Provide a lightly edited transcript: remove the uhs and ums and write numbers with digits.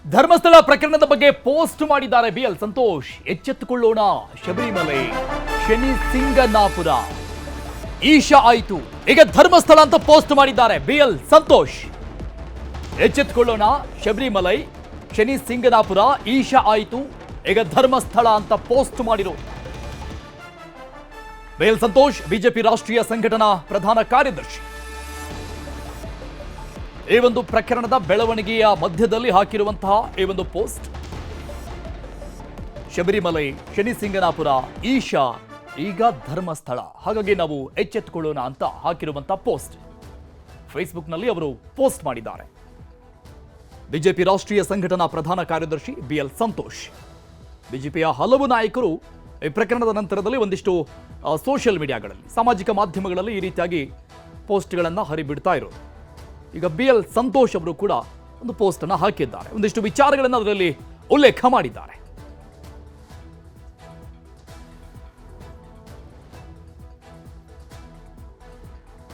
ಧರ್ಮಸ್ಥಳ ಪ್ರಕರಣದ ಬಗ್ಗೆ ಪೋಸ್ಟ್ ಮಾಡಿದ್ದಾರೆ ಬಿಎಲ್ ಸಂತೋಷ್. ಎಚ್ಚೆತ್ತುಕೊಳ್ಳೋಣ, ಶಬರಿಮಲೆ, ಶನಿ ಸಿಂಗನಾಪುರ, ಈಶಾ ಆಯಿತು, ಈಗ ಧರ್ಮಸ್ಥಳ ಅಂತ ಪೋಸ್ಟ್ ಮಾಡಿದ್ದಾರೆ ಬಿಎಲ್ ಸಂತೋಷ್. ಎಚ್ಚೆತ್ತುಕೊಳ್ಳೋಣ, ಶಬರಿಮಲೆ, ಶನಿ ಸಿಂಗನಾಪುರ, ಈಶಾ ಆಯಿತು, ಈಗ ಧರ್ಮಸ್ಥಳ ಅಂತ ಪೋಸ್ಟ್ ಮಾಡಿರೋದು ಬಿಎಲ್ ಸಂತೋಷ್, ಬಿಜೆಪಿ ರಾಷ್ಟ್ರೀಯ ಸಂಘಟನಾ ಪ್ರಧಾನ ಕಾರ್ಯದರ್ಶಿ. ಈ ಒಂದು ಪ್ರಕರಣದ ಬೆಳವಣಿಗೆಯ ಮಧ್ಯದಲ್ಲಿ ಹಾಕಿರುವಂತಹ ಈ ಒಂದು ಪೋಸ್ಟ್, ಶಬರಿಮಲೆ, ಶನಿ ಸಿಂಗನಾಪುರ, ಈಶಾ, ಈಗ ಧರ್ಮಸ್ಥಳ, ಹಾಗಾಗಿ ನಾವು ಎಚ್ಚೆತ್ತುಕೊಳ್ಳೋಣ ಅಂತ ಹಾಕಿರುವಂತಹ ಪೋಸ್ಟ್ ಫೇಸ್ಬುಕ್ನಲ್ಲಿ ಅವರು ಪೋಸ್ಟ್ ಮಾಡಿದ್ದಾರೆ. ಬಿಜೆಪಿ ರಾಷ್ಟ್ರೀಯ ಸಂಘಟನಾ ಪ್ರಧಾನ ಕಾರ್ಯದರ್ಶಿ ಬಿಎಲ್ ಸಂತೋಷ್. ಬಿಜೆಪಿಯ ಹಲವು ನಾಯಕರು ಈ ಪ್ರಕರಣದ ನಂತರದಲ್ಲಿ ಒಂದಿಷ್ಟು ಸೋಷಿಯಲ್ ಮೀಡಿಯಾಗಳಲ್ಲಿ, ಸಾಮಾಜಿಕ ಮಾಧ್ಯಮಗಳಲ್ಲಿ ಈ ರೀತಿಯಾಗಿ ಪೋಸ್ಟ್ಗಳನ್ನು ಹರಿಬಿಡ್ತಾ ಇರೋದು. ಈಗ ಬಿಎಲ್ ಸಂತೋಷ್ ಅವರು ಕೂಡ ಒಂದು ಪೋಸ್ಟ್ ಅನ್ನು ಹಾಕಿದ್ದಾರೆ, ಒಂದಿಷ್ಟು ವಿಚಾರಗಳನ್ನು ಅದರಲ್ಲಿ ಉಲ್ಲೇಖ ಮಾಡಿದ್ದಾರೆ.